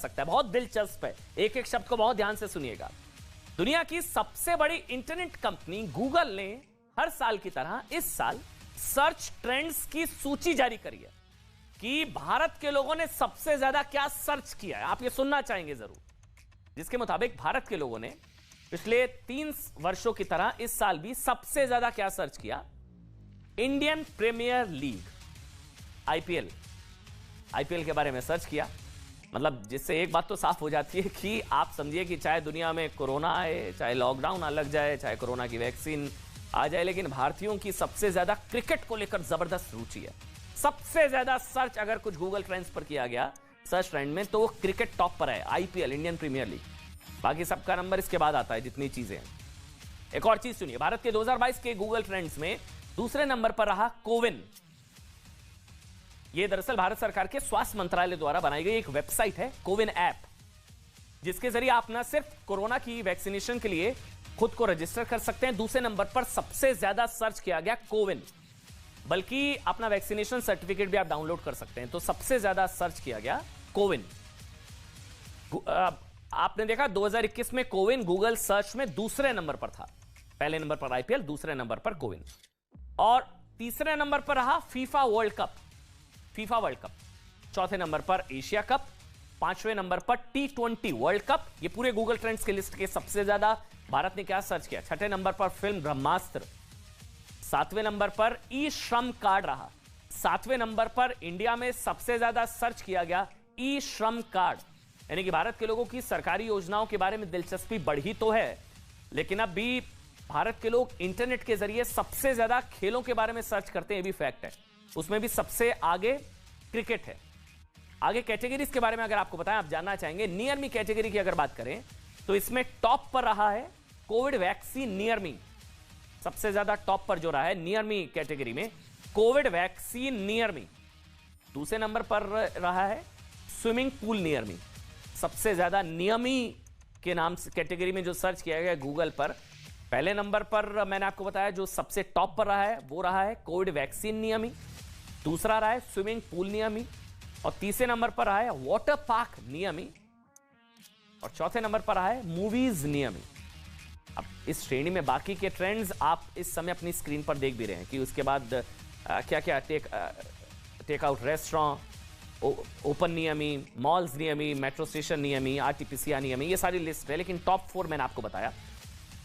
सकता है। बहुत दिलचस्प है, एक एक शब्द को बहुत ध्यान से सुनिएगा। दुनिया की सबसे बड़ी इंटरनेट कंपनी गूगल ने हर साल की तरह इस साल सर्च ट्रेंड्स की सूची जारी करी है कि भारत के लोगों ने सबसे ज्यादा क्या सर्च किया है। आप ये सुनना चाहेंगे जरूर, जिसके मुताबिक भारत के लोगों ने पिछले 3 वर्षों की तरह इस साल भी सबसे ज्यादा क्या सर्च किया? इंडियन प्रीमियर लीग, आईपीएल के बारे में सर्च किया। मतलब जिससे एक बात तो साफ हो जाती है कि आप समझिए कि चाहे दुनिया में कोरोना आए, चाहे लॉकडाउन लग जाए, चाहे कोरोना की वैक्सीन आ जाए, लेकिन भारतीयों की सबसे ज्यादा क्रिकेट को लेकर जबरदस्त रुचि है। सबसे ज्यादा सर्च अगर कुछ गूगल ट्रेंड्स पर किया गया सर्च ट्रेंड में, तो वो क्रिकेट टॉप पर है, आईपीएल, इंडियन प्रीमियर लीग। बाकी सबका नंबर इसके बाद आता है, जितनी चीजें हैं। एक और चीज सुनिए, भारत के 2022 के गूगल ट्रेंड्स में दूसरे नंबर पर रहा कोविन। यह दरअसल भारत सरकार के स्वास्थ्य मंत्रालय द्वारा बनाई गई एक वेबसाइट है, कोविन ऐप, जिसके जरिए आप न सिर्फ कोरोना की वैक्सीनेशन के लिए खुद को रजिस्टर कर सकते हैं, दूसरे नंबर पर सबसे ज्यादा सर्च किया गया कोविन, बल्कि अपना वैक्सीनेशन सर्टिफिकेट भी आप डाउनलोड कर सकते हैं। तो सबसे ज्यादा सर्च किया गया कोविन। आपने देखा 2021 में कोविन गूगल सर्च में दूसरे नंबर पर था। पहले नंबर पर आईपीएल, दूसरे नंबर पर कोविन, और तीसरे नंबर पर रहा फीफा वर्ल्ड कप, चौथे नंबर पर एशिया कप, पांचवें नंबर पर T20 वर्ल्ड कप। ये पूरे गूगल ट्रेंड्स के लिस्ट के सबसे ज्यादा भारत ने क्या सर्च किया? छठे नंबर पर फिल्म ब्रह्मास्त्र, सातवें नंबर पर ई श्रम कार्ड रहा। सातवें नंबर पर इंडिया में सबसे ज्यादा सर्च किया गया ई श्रम कार्ड, यानी कि भारत के लोगों की सरकारी योजनाओं के बारे में दिलचस्पी बढ़ी तो है, लेकिन अब भी भारत के लोग इंटरनेट के जरिए सबसे ज्यादा खेलों के बारे में सर्च करते हैं, ये भी फैक्ट है। उसमें भी सबसे आगे क्रिकेट है। आगे कैटेगरीज के बारे में अगर आपको बताएं, आप जानना चाहेंगे, नियर मी कैटेगरी की अगर बात करें तो इसमें टॉप पर रहा है कोविड वैक्सीन नियर मी। सबसे ज्यादा टॉप पर जो रहा है नियर मी कैटेगरी में, कोविड वैक्सीन नियर मी। दूसरे नंबर पर रहा है स्विमिंग पूल नियर मी। सबसे ज्यादा नियमी के नाम से कैटेगरी में जो सर्च किया गया गूगल पर, पहले नंबर पर मैंने आपको बताया जो सबसे टॉप पर रहा है वो रहा है कोविड वैक्सीन नियमी, दूसरा रहा है स्विमिंग पूल नियमी, और तीसरे नंबर पर रहा है वाटर पार्क नियमी, और चौथे नंबर पर रहा है मूवीज नियमी। अब इस श्रेणी में बाकी के ट्रेंड्स आप इस समय अपनी स्क्रीन पर देख भी रहे हैं कि उसके बाद क्या क्या टेक आउट रेस्टोरेंट, ओपन नियमी, मॉल्स नियमी, मेट्रो स्टेशन नियमी, आरटीपीसीआर नियमी, ये सारी लिस्ट है। लेकिन टॉप 4 मैंने आपको बताया,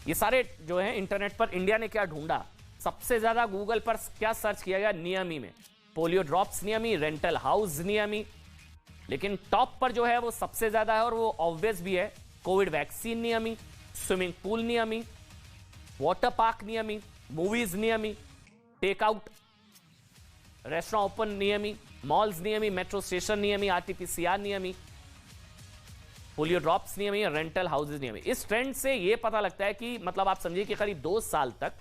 ये सारे जो है इंटरनेट पर इंडिया ने क्या ढूंढा, सबसे ज्यादा गूगल पर क्या सर्च किया गया नियमी में, पोलियो ड्रॉप्स नियमी, रेंटल हाउस नियमी, लेकिन टॉप पर जो है वो सबसे ज्यादा है और वो ऑब्वियस भी है, कोविड वैक्सीन नियमी, स्विमिंग पूल नियमी, वाटर पार्क नियमी, मूवीज नियमी, टेक आउट रेस्टोरेंट ओपन नियमी, मॉल्स नियमी, मेट्रो स्टेशन नियमी, आरटीपीसीआर नियमी, पोलियो ड्रॉप्स नियमी, रेंटल हाउसेज नियमी। इस ट्रेंड से यह पता लगता है कि मतलब आप समझिए कि करीब 2 साल तक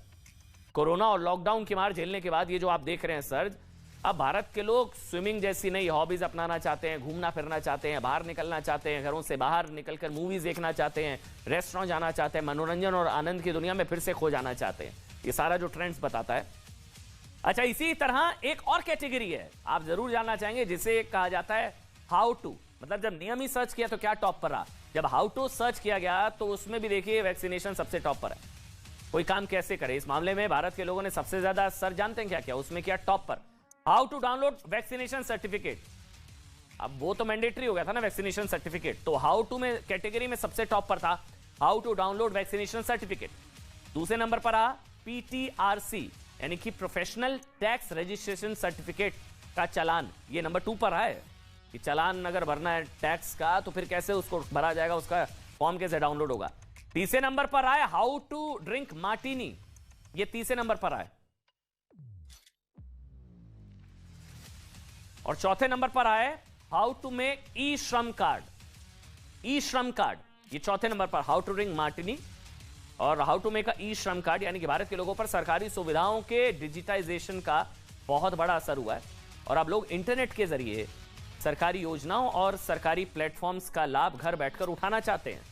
कोरोना और लॉकडाउन की मार झेलने के बाद ये जो आप देख रहे हैं सर्ज, अब भारत के लोग स्विमिंग जैसी नई हॉबीज अपनाना चाहते हैं, घूमना फिरना चाहते हैं, बाहर निकलना चाहते हैं, घरों से बाहर निकलकर मूवीज देखना चाहते हैं, रेस्टोरेंट जाना चाहते हैं, मनोरंजन और आनंद की दुनिया में फिर से खो जाना चाहते हैं। ये सारा जो ट्रेंड्स बताता है। अच्छा, इसी तरह एक और कैटेगरी है, आप जरूर जानना चाहेंगे, जिसे कहा जाता है हाउ टू। मतलब जब नियम ही सर्च किया तो क्या टॉप पर रहा, जब हाउ टू सर्च किया गया तो उसमें भी देखिए वैक्सीनेशन सबसे टॉप पर है। कोई काम कैसे करे, इस मामले में भारत के लोगों ने सबसे ज्यादा सर्च जानते हैं क्या क्या, उसमें क्या टॉप पर, how to download vaccination certificate. अब वो तो मैंडेटरी हो गया था ना वैक्सीनेशन सर्टिफिकेट, तो हाउ टू में कैटेगरी में सबसे टॉप पर था how to download vaccination certificate. दूसरे नंबर पर रहा PTRC, यानी कि प्रोफेशनल टैक्स रजिस्ट्रेशन सर्टिफिकेट का चालान, ये नंबर 2 पर है कि चालान अगर भरना है टैक्स का तो फिर कैसे उसको भरा जाएगा, उसका फॉर्म कैसे डाउनलोड होगा। तीसरे नंबर पर आए हाउ टू ड्रिंक मार्टिनी, ये तीसरे नंबर पर आए, और चौथे नंबर पर आए हाउ टू मेक ई श्रम कार्ड, ये चौथे नंबर पर हाउ टू ड्रिंक मार्टिनी और हाउ टू मेक अ ई श्रम कार्ड, यानी कि भारत के लोगों पर सरकारी सुविधाओं के डिजिटाइजेशन का बहुत बड़ा असर हुआ है और अब लोग इंटरनेट के जरिए सरकारी योजनाओं और सरकारी प्लेटफॉर्म्स का लाभ घर बैठकर उठाना चाहते हैं।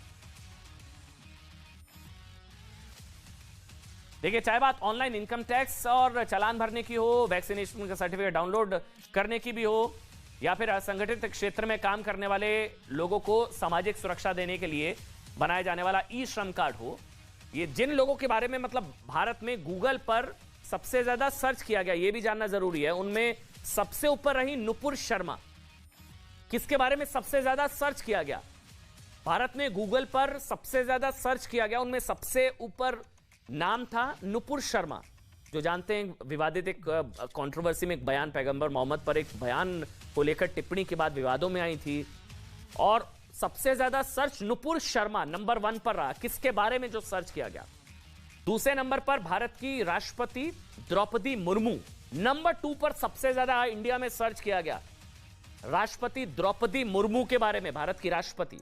देखिए, चाहे बात ऑनलाइन इनकम टैक्स और चालान भरने की हो, वैक्सीनेशन का सर्टिफिकेट डाउनलोड करने की भी हो, या फिर असंगठित क्षेत्र में काम करने वाले लोगों को सामाजिक सुरक्षा देने के लिए बनाया जाने वाला ई श्रम कार्ड हो। ये जिन लोगों के बारे में मतलब भारत में गूगल पर सबसे ज्यादा सर्च किया गया, ये भी जानना जरूरी है। उनमें सबसे ऊपर रही नुपुर शर्मा। किसके बारे में सबसे ज्यादा सर्च किया गया? भारत में गूगल पर सबसे ज्यादा सर्च किया गया, उनमें सबसे ऊपर नाम था नुपुर शर्मा, जो जानते हैं विवादित एक कंट्रोवर्सी में एक बयान, पैगंबर मोहम्मद पर एक बयान को लेकर टिप्पणी के बाद विवादों में आई थी। और सबसे ज्यादा सर्च नुपुर शर्मा नंबर 1 पर रहा। किसके बारे में जो सर्च किया गया? दूसरे नंबर पर भारत की राष्ट्रपति द्रौपदी मुर्मू। नंबर 2 पर सबसे ज्यादा इंडिया में सर्च किया गया राष्ट्रपति द्रौपदी मुर्मू के बारे में, भारत की राष्ट्रपति।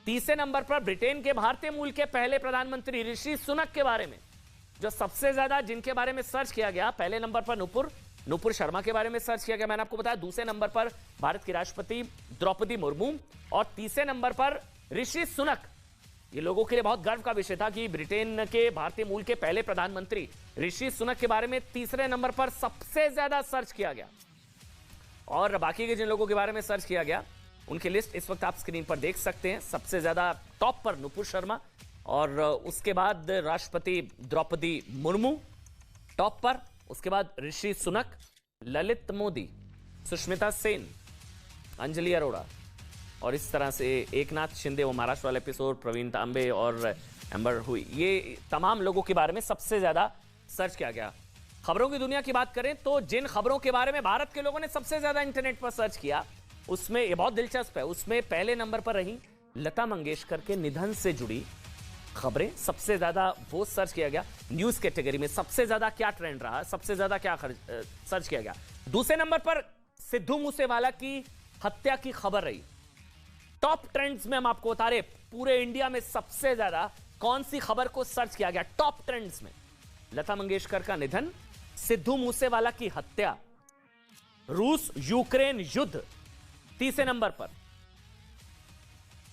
तीसरे नंबर पर ब्रिटेन के भारतीय मूल के पहले प्रधानमंत्री ऋषि सुनक के बारे में, जो सबसे ज्यादा जिनके बारे में सर्च किया गया। पहले नंबर पर नुपुर शर्मा के बारे में सर्च किया गया, मैंने आपको बताया। दूसरे नंबर पर भारत की राष्ट्रपति द्रौपदी मुर्मू और तीसरे नंबर पर ऋषि सुनक। ये लोगों के लिए बहुत गर्व का विषय था कि ब्रिटेन के भारतीय मूल के पहले प्रधानमंत्री ऋषि सुनक के बारे में तीसरे नंबर पर सबसे ज्यादा सर्च किया गया। और बाकी के जिन लोगों के बारे में सर्च किया गया उनकी लिस्ट इस वक्त आप स्क्रीन पर देख सकते हैं। सबसे ज्यादा टॉप पर नुपुर शर्मा और उसके बाद राष्ट्रपति द्रौपदी मुर्मू टॉप पर, उसके बाद ऋषि सुनक, ललित मोदी, सुष्मिता सेन, अंजलि अरोड़ा और इस तरह से एकनाथ शिंदे, वो महाराष्ट्र वाला एपिसोड, प्रवीण तांबे और एम्बर हुई, ये तमाम लोगों के बारे में सबसे ज्यादा सर्च किया गया। खबरों की दुनिया की बात करें तो जिन खबरों के बारे में भारत के लोगों ने सबसे ज्यादा इंटरनेट पर सर्च किया, उसमें ये बहुत दिलचस्प है, उसमें पहले नंबर पर रही लता मंगेशकर के निधन से जुड़ी खबरें। सबसे ज्यादा वो सर्च किया गया। न्यूज कैटेगरी में सबसे ज्यादा क्या ट्रेंड रहा, सबसे ज्यादा क्या सर्च किया गया? दूसरे नंबर पर सिद्धू मूसेवाला की हत्या की खबर रही। टॉप ट्रेंड्स में हम आपको बता रहे पूरे इंडिया में सबसे ज्यादा कौन सी खबर को सर्च किया गया टॉप ट्रेंड्स में? लता मंगेशकर का निधन, सिद्धू मूसेवाला की हत्या, रूस यूक्रेन युद्ध तीसरे नंबर पर।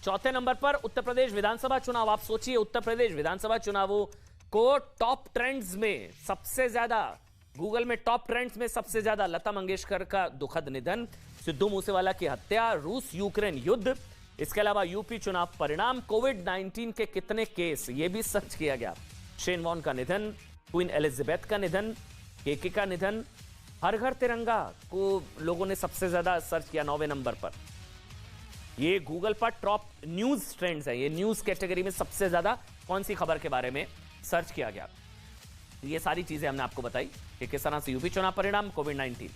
चौथे नंबर पर उत्तर प्रदेश विधानसभा चुनाव। आप सोचिए, उत्तर प्रदेश विधानसभा चुनावों को टॉप ट्रेंड्स में सबसे ज्यादा, गूगल में टॉप ट्रेंड्स में सबसे ज्यादा लता मंगेशकर का दुखद निधन, सिद्धू मूसेवाला की हत्या, रूस यूक्रेन युद्ध, इसके अलावा यूपी चुनाव परिणाम, कोविड-19 के कितने केस, यह भी सर्च किया गया। शेन वॉन का निधन, क्वीन एलिजाबेथ का निधन, केके का निधन, हर घर तिरंगा को लोगों ने सबसे ज्यादा सर्च किया 9वें नंबर पर। ये गूगल पर टॉप न्यूज ट्रेंड्स है। ये न्यूज कैटेगरी में सबसे ज्यादा कौन सी खबर के बारे में सर्च किया गया। ये सारी चीजें हमने आपको बताई कि किस तरह से यूपी चुनाव परिणाम, कोविड-19,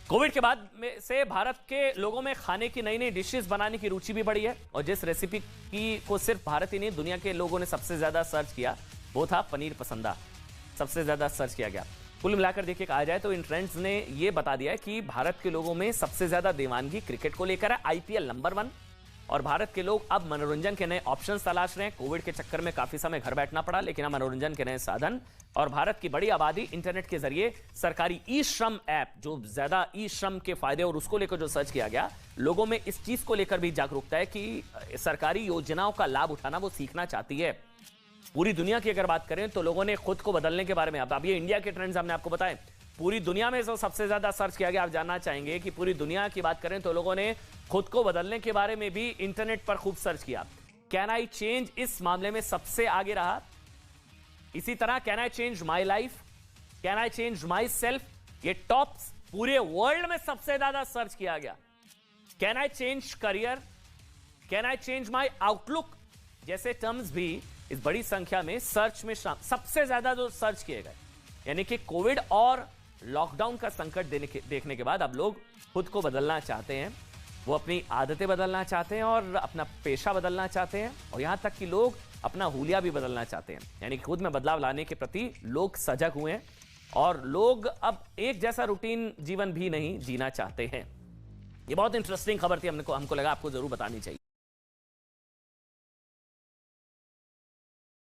कोविड के बाद में से भारत के लोगों में खाने की नई नई डिशेस बनाने की रुचि भी बढ़ी है। और जिस रेसिपी की को सिर्फ भारत ही नहीं दुनिया के लोगों ने सबसे ज्यादा सर्च किया वो था पनीर पसंदा। सबसे ज्यादा सर्च किया गया। कुल मिलाकर देखिए कहा जाए तो इन ट्रेंड्स ने यह बता दिया है कि भारत के लोगों में सबसे ज्यादा दीवानगी क्रिकेट को लेकर है, आईपीएल नंबर 1। और भारत के लोग अब मनोरंजन के नए ऑप्शंस तलाश रहे हैं। कोविड के चक्कर में काफी समय घर बैठना पड़ा, लेकिन अब मनोरंजन के नए साधन। और भारत की बड़ी आबादी इंटरनेट के जरिए सरकारी ई श्रम ऐप, जो ज्यादा ई श्रम के फायदे और उसको लेकर जो सर्च किया गया, लोगों में इस चीज को लेकर भी जागरूकता है कि सरकारी योजनाओं का लाभ उठाना वो सीखना चाहती है। पूरी दुनिया की अगर बात करें तो लोगों ने खुद को बदलने के बारे में, अब ये इंडिया के ट्रेंड्स हमने आपको बताए, पूरी दुनिया में जो सबसे ज्यादा सर्च किया गया, आप जानना चाहेंगे कि पूरी दुनिया की बात करें तो लोगों ने खुद को बदलने के बारे में भी इंटरनेट पर खूब सर्च किया। कैन आई चेंज इस मामले में सबसे आगे रहा। इसी तरह can I change my life, can I change my self, ये टॉप पूरे वर्ल्ड में सबसे ज्यादा सर्च किया गया। Can I change career, can I change my outlook जैसे टर्म्स भी इस बड़ी संख्या में सर्च में सबसे ज्यादा जो सर्च किए गए। यानी कि कोविड और लॉकडाउन का संकट देखने के बाद अब लोग खुद को बदलना चाहते हैं, वो अपनी आदतें बदलना चाहते हैं और अपना पेशा बदलना चाहते हैं, और यहां तक कि लोग अपना हुलिया भी बदलना चाहते हैं। यानी कि खुद में बदलाव लाने के प्रति लोग सजग हुए हैं और लोग अब एक जैसा रूटीन जीवन भी नहीं जीना चाहते हैं। ये बहुत इंटरेस्टिंग खबर थी, हमको लगा आपको जरूर बतानी चाहिए।